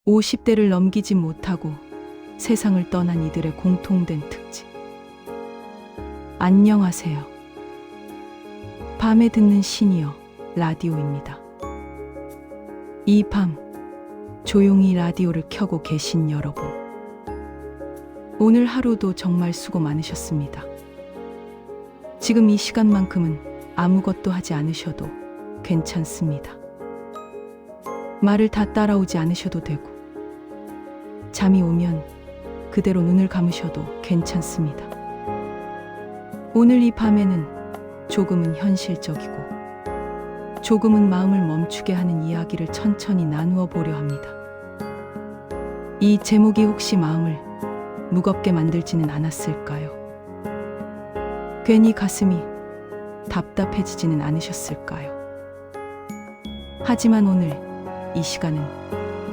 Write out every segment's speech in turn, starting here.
50대를 넘기지 못하고 세상을 떠난 이들의 공통된 특징. 안녕하세요. 밤에 듣는 시니어 라디오입니다. 이 밤 조용히 라디오를 켜고 계신 여러분, 오늘 하루도 정말 수고 많으셨습니다. 지금 이 시간만큼은 아무것도 하지 않으셔도 괜찮습니다. 말을 다 따라오지 않으셔도 되고, 잠이 오면 그대로 눈을 감으셔도 괜찮습니다. 오늘 이 밤에는 조금은 현실적이고 조금은 마음을 멈추게 하는 이야기를 천천히 나누어 보려 합니다. 이 제목이 혹시 마음을 무겁게 만들지는 않았을까요? 괜히 가슴이 답답해지지는 않으셨을까요? 하지만 오늘 이 시간은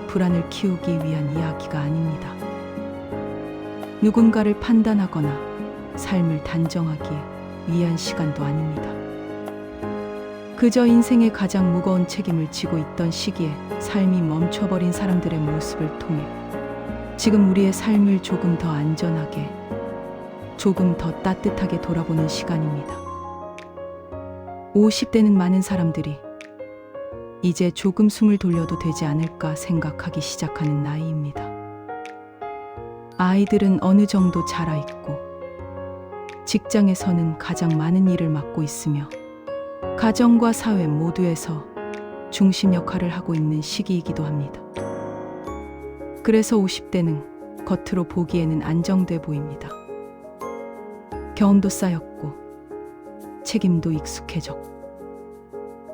불안을 키우기 위한 이야기가 아닙니다. 누군가를 판단하거나 삶을 단정하기 위한 시간도 아닙니다. 그저 인생의 가장 무거운 책임을 지고 있던 시기에 삶이 멈춰버린 사람들의 모습을 통해 지금 우리의 삶을 조금 더 안전하게, 조금 더 따뜻하게 돌아보는 시간입니다. 50대는 많은 사람들이 이제 조금 숨을 돌려도 되지 않을까 생각하기 시작하는 나이입니다. 아이들은 어느 정도 자라있고, 직장에서는 가장 많은 일을 맡고 있으며, 가정과 사회 모두에서 중심 역할을 하고 있는 시기이기도 합니다. 그래서 50대는 겉으로 보기에는 안정돼 보입니다. 경험도 쌓였고, 책임도 익숙해졌고,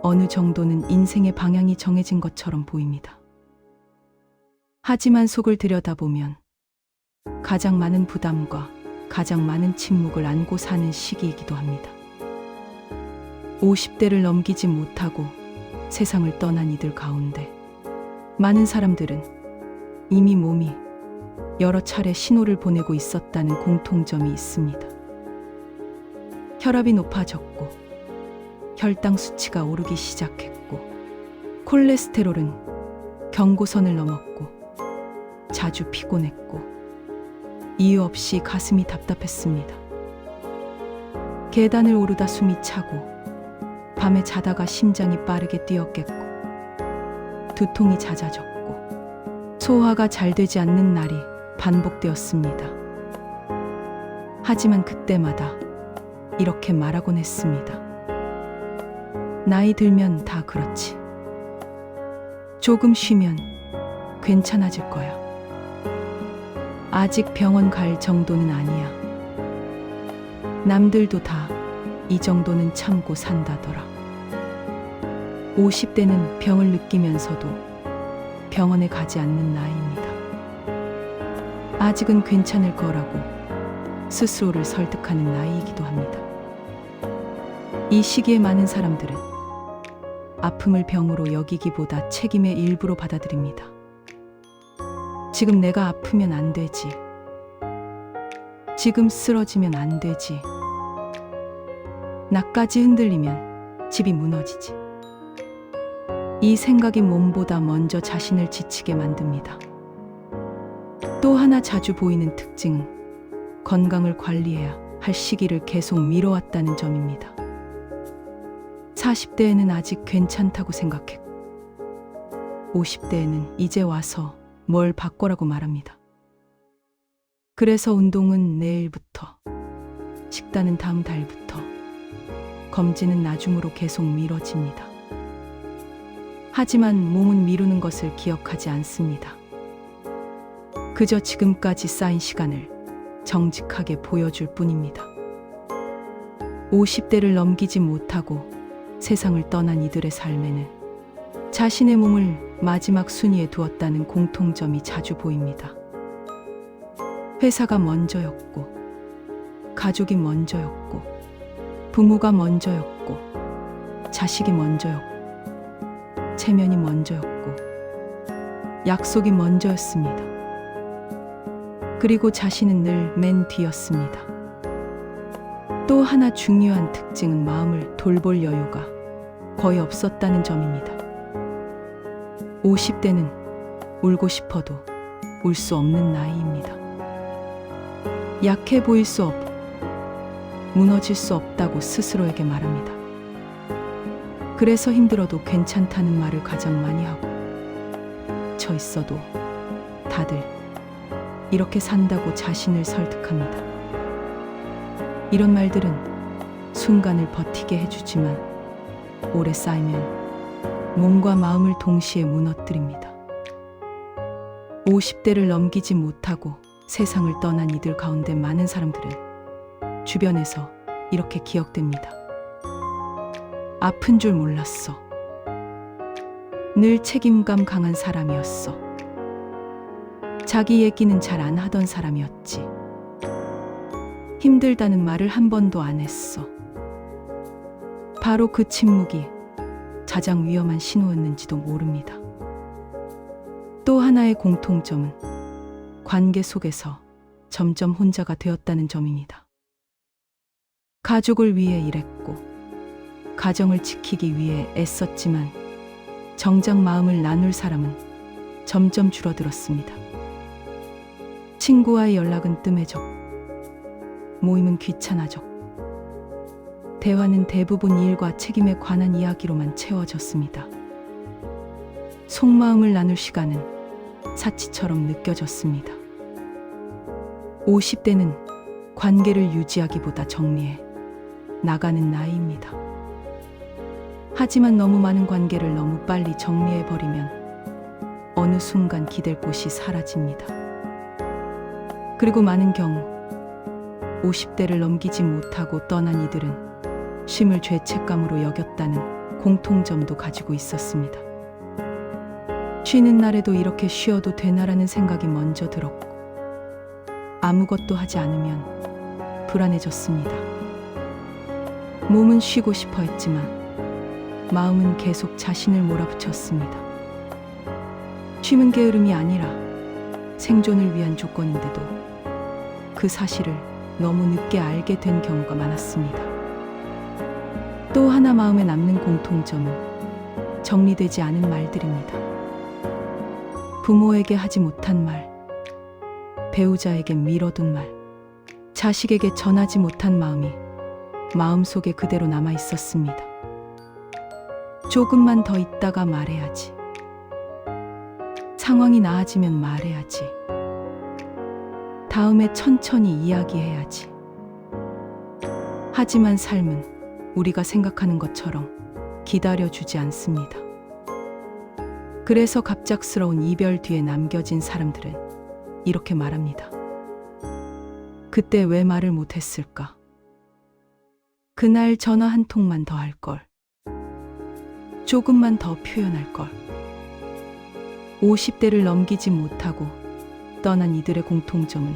어느 정도는 인생의 방향이 정해진 것처럼 보입니다. 하지만 속을 들여다보면 가장 많은 부담과 가장 많은 침묵을 안고 사는 시기이기도 합니다. 50대를 넘기지 못하고 세상을 떠난 이들 가운데 많은 사람들은 이미 몸이 여러 차례 신호를 보내고 있었다는 공통점이 있습니다. 혈압이 높아졌고, 혈당 수치가 오르기 시작했고, 콜레스테롤은 경고선을 넘었고, 자주 피곤했고, 이유 없이 가슴이 답답했습니다. 계단을 오르다 숨이 차고, 밤에 자다가 심장이 빠르게 뛰었겠고, 두통이 잦아졌고, 소화가 잘 되지 않는 날이 반복되었습니다. 하지만 그때마다 이렇게 말하곤 했습니다. 나이 들면 다 그렇지. 조금 쉬면 괜찮아질 거야. 아직 병원 갈 정도는 아니야. 남들도 다 이 정도는 참고 산다더라. 50대는 병을 느끼면서도 병원에 가지 않는 나이입니다. 아직은 괜찮을 거라고 스스로를 설득하는 나이이기도 합니다. 이 시기에 많은 사람들은 아픔을 병으로 여기기보다 책임의 일부로 받아들입니다. 지금 내가 아프면 안 되지. 지금 쓰러지면 안 되지. 나까지 흔들리면 집이 무너지지. 이 생각이 몸보다 먼저 자신을 지치게 만듭니다. 또 하나 자주 보이는 특징은 건강을 관리해야 할 시기를 계속 미뤄왔다는 점입니다. 40대에는 아직 괜찮다고 생각했고, 50대에는 이제 와서 뭘 바꿔라고 말합니다. 그래서 운동은 내일부터, 식단은 다음 달부터, 검진은 나중으로 계속 미뤄집니다. 하지만 몸은 미루는 것을 기억하지 않습니다. 그저 지금까지 쌓인 시간을 정직하게 보여줄 뿐입니다. 50대를 넘기지 못하고 세상을 떠난 이들의 삶에는 자신의 몸을 마지막 순위에 두었다는 공통점이 자주 보입니다. 회사가 먼저였고, 가족이 먼저였고, 부모가 먼저였고, 자식이 먼저였고, 체면이 먼저였고, 약속이 먼저였습니다. 그리고 자신은 늘 맨 뒤였습니다. 또 하나 중요한 특징은 마음을 돌볼 여유가 거의 없었다는 점입니다. 50대는 울고 싶어도 울 수 없는 나이입니다. 약해 보일 수 무너질 수 없다고 스스로에게 말합니다. 그래서 힘들어도 괜찮다는 말을 가장 많이 하고, 저 있어도 다들 이렇게 산다고 자신을 설득합니다. 이런 말들은 순간을 버티게 해주지만 오래 쌓이면 몸과 마음을 동시에 무너뜨립니다. 50대를 넘기지 못하고 세상을 떠난 이들 가운데 많은 사람들은 주변에서 이렇게 기억됩니다. 아픈 줄 몰랐어. 늘 책임감 강한 사람이었어. 자기 얘기는 잘 안 하던 사람이었지. 힘들다는 말을 한 번도 안 했어. 바로 그 침묵이 가장 위험한 신호였는지도 모릅니다. 또 하나의 공통점은 관계 속에서 점점 혼자가 되었다는 점입니다. 가족을 위해 일했고 가정을 지키기 위해 애썼지만 정작 마음을 나눌 사람은 점점 줄어들었습니다. 친구와의 연락은 뜸해졌고 모임은 귀찮아졌고 대화는 대부분 일과 책임에 관한 이야기로만 채워졌습니다. 속마음을 나눌 시간은 사치처럼 느껴졌습니다. 50대는 관계를 유지하기보다 정리해 나가는 나이입니다. 하지만 너무 많은 관계를 너무 빨리 정리해버리면 어느 순간 기댈 곳이 사라집니다. 그리고 많은 경우 50대를 넘기지 못하고 떠난 이들은 쉼을 죄책감으로 여겼다는 공통점도 가지고 있었습니다. 쉬는 날에도 이렇게 쉬어도 되나라는 생각이 먼저 들었고 아무것도 하지 않으면 불안해졌습니다. 몸은 쉬고 싶어 했지만 마음은 계속 자신을 몰아붙였습니다. 쉼은 게으름이 아니라 생존을 위한 조건인데도 그 사실을 너무 늦게 알게 된 경우가 많았습니다. 또 하나 마음에 남는 공통점은 정리되지 않은 말들입니다. 부모에게 하지 못한 말, 배우자에게 미뤄둔 말, 자식에게 전하지 못한 마음이 마음속에 그대로 남아 있었습니다. 조금만 더 있다가 말해야지. 상황이 나아지면 말해야지. 다음에 천천히 이야기해야지. 하지만 삶은 우리가 생각하는 것처럼 기다려주지 않습니다. 그래서 갑작스러운 이별 뒤에 남겨진 사람들은 이렇게 말합니다. 그때 왜 말을 못했을까? 그날 전화 한 통만 더 할걸. 조금만 더 표현할걸. 50대를 넘기지 못하고 떠난 이들의 공통점은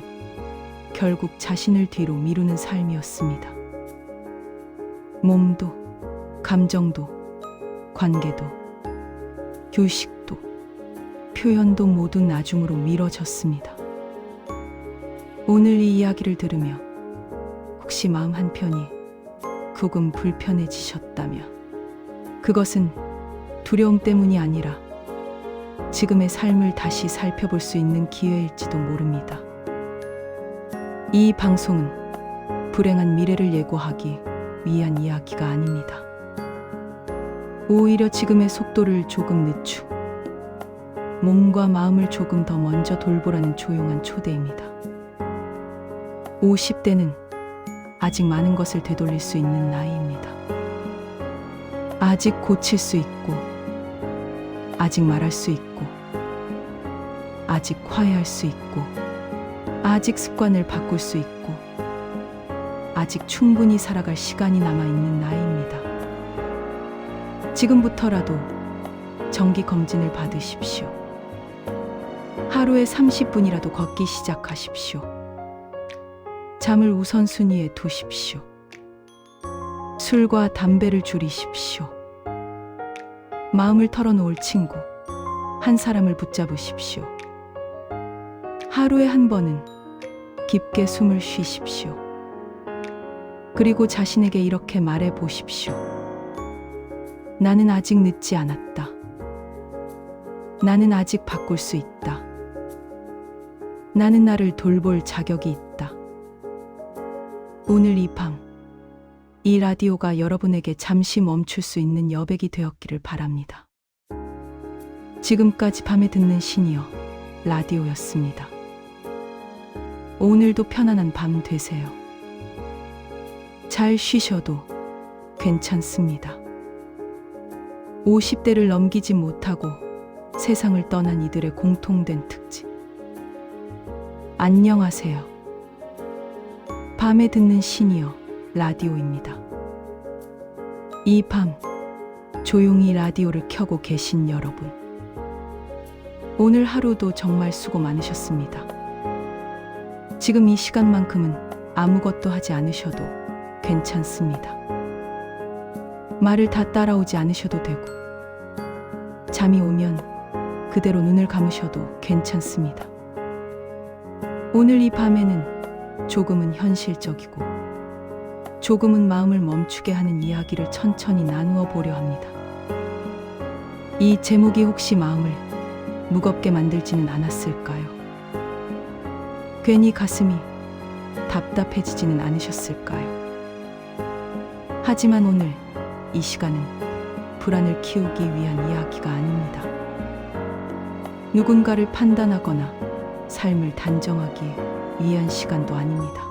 결국 자신을 뒤로 미루는 삶이었습니다. 몸도, 감정도, 관계도, 휴식도, 표현도 모두 나중으로 미뤄졌습니다. 오늘 이 이야기를 들으며 혹시 마음 한편이 조금 불편해지셨다면 그것은 두려움 때문이 아니라 지금의 삶을 다시 살펴볼 수 있는 기회일지도 모릅니다. 이 방송은 불행한 미래를 예고하기 위한 이야기가 아닙니다. 오히려 지금의 속도를 조금 늦추고 몸과 마음을 조금 더 먼저 돌보라는 조용한 초대입니다. 50대는 아직 많은 것을 되돌릴 수 있는 나이입니다. 아직 고칠 수 있고, 아직 말할 수 있고, 아직 화해할 수 있고, 아직 습관을 바꿀 수 있고, 아직 충분히 살아갈 시간이 남아있는 나이입니다. 지금부터라도 정기 검진을 받으십시오. 하루에 30분이라도 걷기 시작하십시오. 잠을 우선순위에 두십시오. 술과 담배를 줄이십시오. 마음을 털어놓을 친구, 한 사람을 붙잡으십시오. 하루에 한 번은 깊게 숨을 쉬십시오. 그리고 자신에게 이렇게 말해 보십시오. 나는 아직 늦지 않았다. 나는 아직 바꿀 수 있다. 나는 나를 돌볼 자격이 있다. 오늘 이 밤, 이 라디오가 여러분에게 잠시 멈출 수 있는 여백이 되었기를 바랍니다. 지금까지 밤에 듣는 시니어 라디오였습니다. 오늘도 편안한 밤 되세요. 잘 쉬셔도 괜찮습니다. 50대를 넘기지 못하고 세상을 떠난 이들의 공통된 특징. 안녕하세요. 밤에 듣는 시니어 라디오입니다. 이 밤 조용히 라디오를 켜고 계신 여러분, 오늘 하루도 정말 수고 많으셨습니다. 지금 이 시간만큼은 아무것도 하지 않으셔도 괜찮습니다. 말을 다 따라오지 않으셔도 되고, 잠이 오면 그대로 눈을 감으셔도 괜찮습니다. 오늘 이 밤에는 조금은 현실적이고 조금은 마음을 멈추게 하는 이야기를 천천히 나누어 보려 합니다. 이 제목이 혹시 마음을 무겁게 만들지는 않았을까요? 괜히 가슴이 답답해지지는 않으셨을까요? 하지만 오늘 이 시간은 불안을 키우기 위한 이야기가 아닙니다. 누군가를 판단하거나 삶을 단정하기 위한 시간도 아닙니다.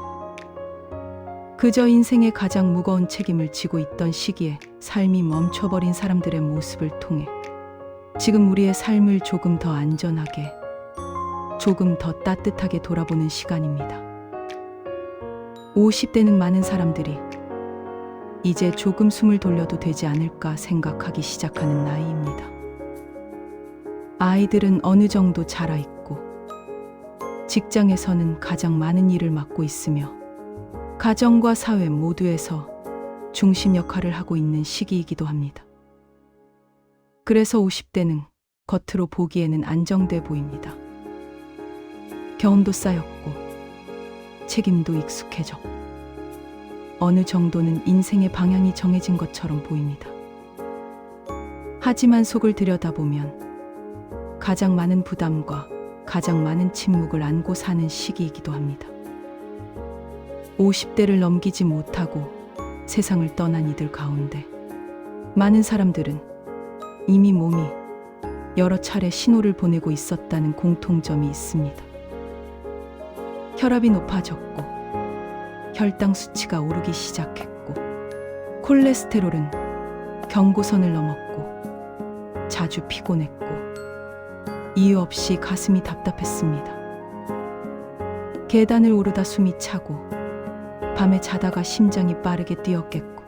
그저 인생의 가장 무거운 책임을 지고 있던 시기에 삶이 멈춰버린 사람들의 모습을 통해 지금 우리의 삶을 조금 더 안전하게, 조금 더 따뜻하게 돌아보는 시간입니다. 50대는 많은 사람들이 이제 조금 숨을 돌려도 되지 않을까 생각하기 시작하는 나이입니다. 아이들은 어느 정도 자라있고 직장에서는 가장 많은 일을 맡고 있으며 가정과 사회 모두에서 중심 역할을 하고 있는 시기이기도 합니다. 그래서 50대는 겉으로 보기에는 안정돼 보입니다. 경험도 쌓였고 책임도 익숙해졌고 어느 정도는 인생의 방향이 정해진 것처럼 보입니다. 하지만 속을 들여다보면 가장 많은 부담과 가장 많은 침묵을 안고 사는 시기이기도 합니다. 50대를 넘기지 못하고 세상을 떠난 이들 가운데 많은 사람들은 이미 몸이 여러 차례 신호를 보내고 있었다는 공통점이 있습니다. 혈압이 높아졌고 혈당 수치가 오르기 시작했고 콜레스테롤은 경고선을 넘었고 자주 피곤했고 이유 없이 가슴이 답답했습니다. 계단을 오르다 숨이 차고 밤에 자다가 심장이 빠르게 뛰었겠고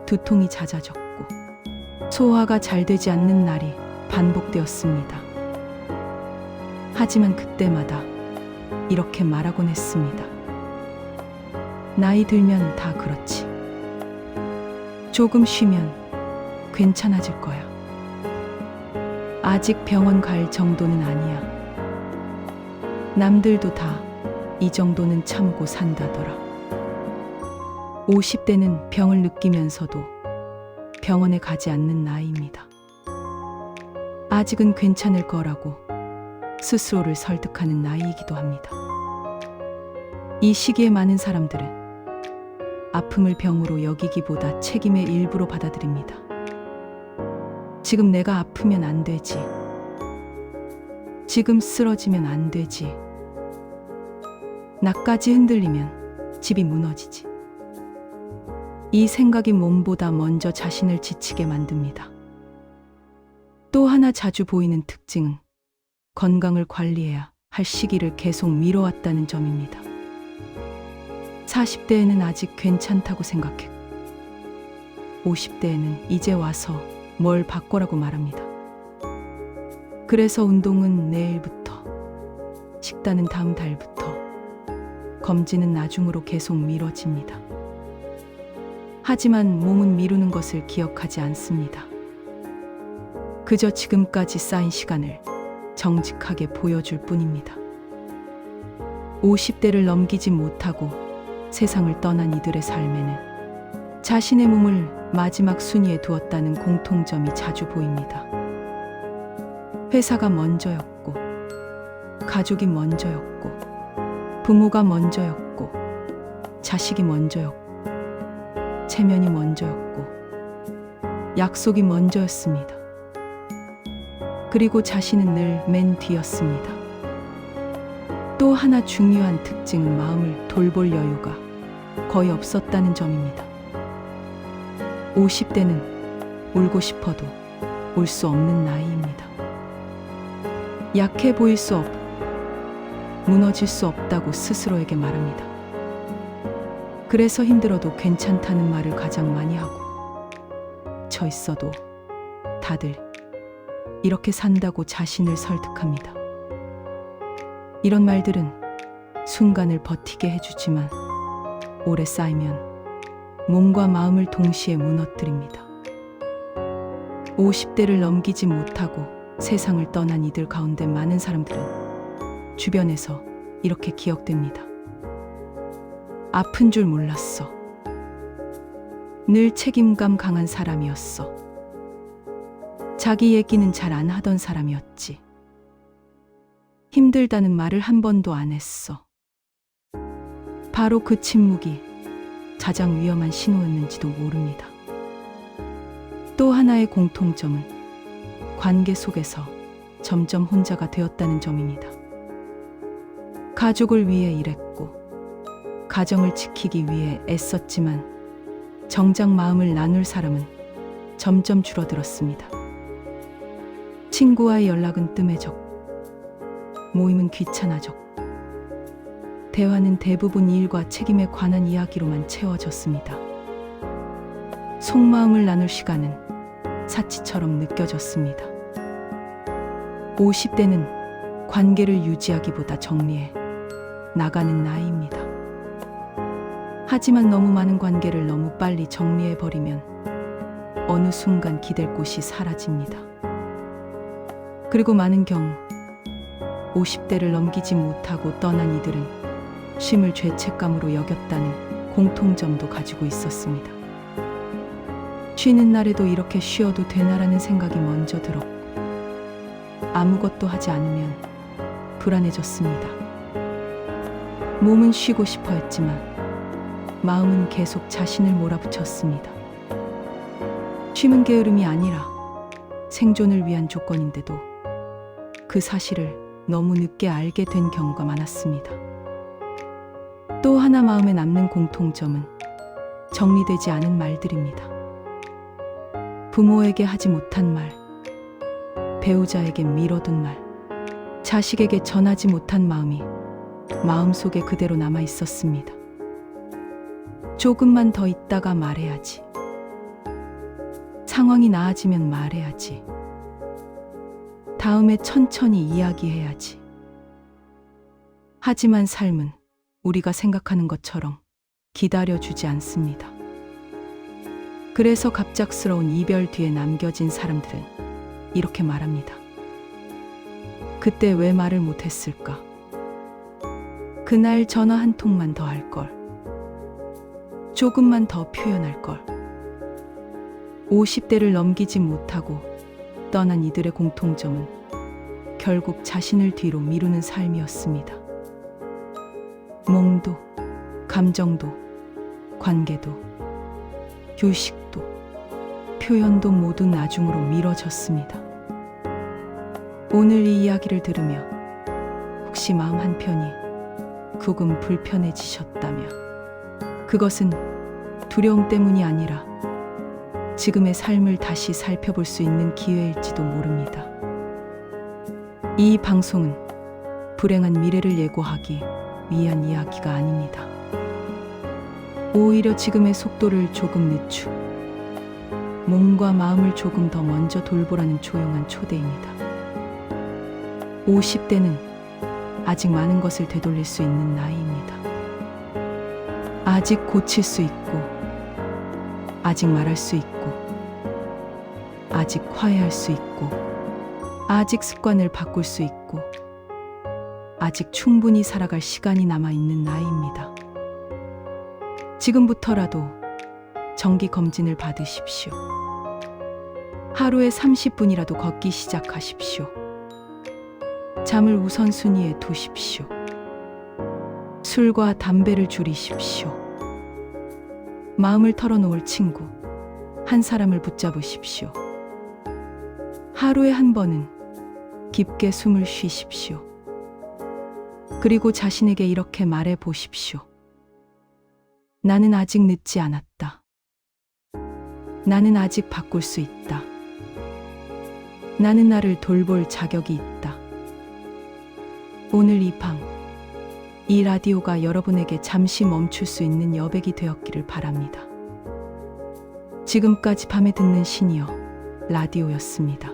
두통이 잦아졌고 소화가 잘 되지 않는 날이 반복되었습니다. 하지만 그때마다 이렇게 말하곤 했습니다. 나이 들면 다 그렇지. 조금 쉬면 괜찮아질 거야. 아직 병원 갈 정도는 아니야. 남들도 다 이 정도는 참고 산다더라. 50대는 병을 느끼면서도 병원에 가지 않는 나이입니다. 아직은 괜찮을 거라고 스스로를 설득하는 나이이기도 합니다. 이 시기에 많은 사람들은 아픔을 병으로 여기기보다 책임의 일부로 받아들입니다. 지금 내가 아프면 안 되지. 지금 쓰러지면 안 되지. 나까지 흔들리면 집이 무너지지. 이 생각이 몸보다 먼저 자신을 지치게 만듭니다. 또 하나 자주 보이는 특징은 건강을 관리해야 할 시기를 계속 미뤄왔다는 점입니다. 40대에는 아직 괜찮다고 생각했고 50대에는 이제 와서 뭘 바꿔라고 말합니다. 그래서 운동은 내일부터, 식단은 다음 달부터, 검진은 나중으로 계속 미뤄집니다. 하지만 몸은 미루는 것을 기억하지 않습니다. 그저 지금까지 쌓인 시간을 정직하게 보여줄 뿐입니다. 50대를 넘기지 못하고 세상을 떠난 이들의 삶에는 자신의 몸을 마지막 순위에 두었다는 공통점이 자주 보입니다. 회사가 먼저였고, 가족이 먼저였고, 부모가 먼저였고, 자식이 먼저였고, 체면이 먼저였고, 약속이 먼저였습니다. 그리고 자신은 늘 맨 뒤였습니다. 또 하나 중요한 특징은 마음을 돌볼 여유가 거의 없었다는 점입니다. 50대는 울고 싶어도 울 수 없는 나이입니다. 약해 보일 수 무너질 수 없다고 스스로에게 말합니다. 그래서 힘들어도 괜찮다는 말을 가장 많이 하고, 저 있어도 다들 이렇게 산다고 자신을 설득합니다. 이런 말들은 순간을 버티게 해주지만 오래 쌓이면 몸과 마음을 동시에 무너뜨립니다. 50대를 넘기지 못하고 세상을 떠난 이들 가운데 많은 사람들은 주변에서 이렇게 기억됩니다. 아픈 줄 몰랐어. 늘 책임감 강한 사람이었어. 자기 얘기는 잘 안 하던 사람이었지. 힘들다는 말을 한 번도 안 했어. 바로 그 침묵이 가장 위험한 신호였는지도 모릅니다. 또 하나의 공통점은 관계 속에서 점점 혼자가 되었다는 점입니다. 가족을 위해 일했고, 가정을 지키기 위해 애썼지만 정작 마음을 나눌 사람은 점점 줄어들었습니다. 친구와의 연락은 뜸해졌고, 모임은 귀찮아졌고, 대화는 대부분 일과 책임에 관한 이야기로만 채워졌습니다. 속마음을 나눌 시간은 사치처럼 느껴졌습니다. 50대는 관계를 유지하기보다 정리해 나가는 나이입니다. 하지만 너무 많은 관계를 너무 빨리 정리해버리면 어느 순간 기댈 곳이 사라집니다. 그리고 많은 경우 50대를 넘기지 못하고 떠난 이들은 쉼을 죄책감으로 여겼다는 공통점도 가지고 있었습니다. 쉬는 날에도 이렇게 쉬어도 되나라는 생각이 먼저 들었고, 아무것도 하지 않으면 불안해졌습니다. 몸은 쉬고 싶어 했지만 마음은 계속 자신을 몰아붙였습니다. 쉼은 게으름이 아니라 생존을 위한 조건인데도 그 사실을 너무 늦게 알게 된 경우가 많았습니다. 또 하나 마음에 남는 공통점은 정리되지 않은 말들입니다. 부모에게 하지 못한 말, 배우자에게 미뤄둔 말, 자식에게 전하지 못한 마음이 마음속에 그대로 남아 있었습니다. 조금만 더 있다가 말해야지. 상황이 나아지면 말해야지. 다음에 천천히 이야기해야지. 하지만 삶은 우리가 생각하는 것처럼 기다려주지 않습니다. 그래서 갑작스러운 이별 뒤에 남겨진 사람들은 이렇게 말합니다. 그때 왜 말을 못했을까? 그날 전화 한 통만 더 할걸. 조금만 더 표현할걸. 50대를 넘기지 못하고 떠난 이들의 공통점은 결국 자신을 뒤로 미루는 삶이었습니다. 몸도, 감정도, 관계도, 휴식도, 표현도 모두 나중으로 미뤄졌습니다. 오늘 이 이야기를 들으며 혹시 마음 한편이 조금 불편해지셨다면 그것은 두려움 때문이 아니라 지금의 삶을 다시 살펴볼 수 있는 기회일지도 모릅니다. 이 방송은 불행한 미래를 예고하기 위한 이야기가 아닙니다. 오히려 지금의 속도를 조금 늦추고 몸과 마음을 조금 더 먼저 돌보라는 조용한 초대입니다. 50대는 아직 많은 것을 되돌릴 수 있는 나이입니다. 아직 고칠 수 있고, 아직 말할 수 있고, 아직 화해할 수 있고, 아직 습관을 바꿀 수 있고, 아직 충분히 살아갈 시간이 남아있는 나이입니다. 지금부터라도 정기 검진을 받으십시오. 하루에 30분이라도 걷기 시작하십시오. 잠을 우선순위에 두십시오. 술과 담배를 줄이십시오. 마음을 털어놓을 친구, 한 사람을 붙잡으십시오. 하루에 한 번은 깊게 숨을 쉬십시오. 그리고 자신에게 이렇게 말해 보십시오. 나는 아직 늦지 않았다. 나는 아직 바꿀 수 있다. 나는 나를 돌볼 자격이 있다. 오늘 이 라디오가 여러분에게 잠시 멈출 수 있는 여백이 되었기를 바랍니다. 지금까지 밤에 듣는 시니어 라디오였습니다.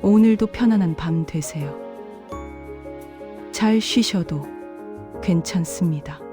오늘도 편안한 밤 되세요. 잘 쉬셔도 괜찮습니다.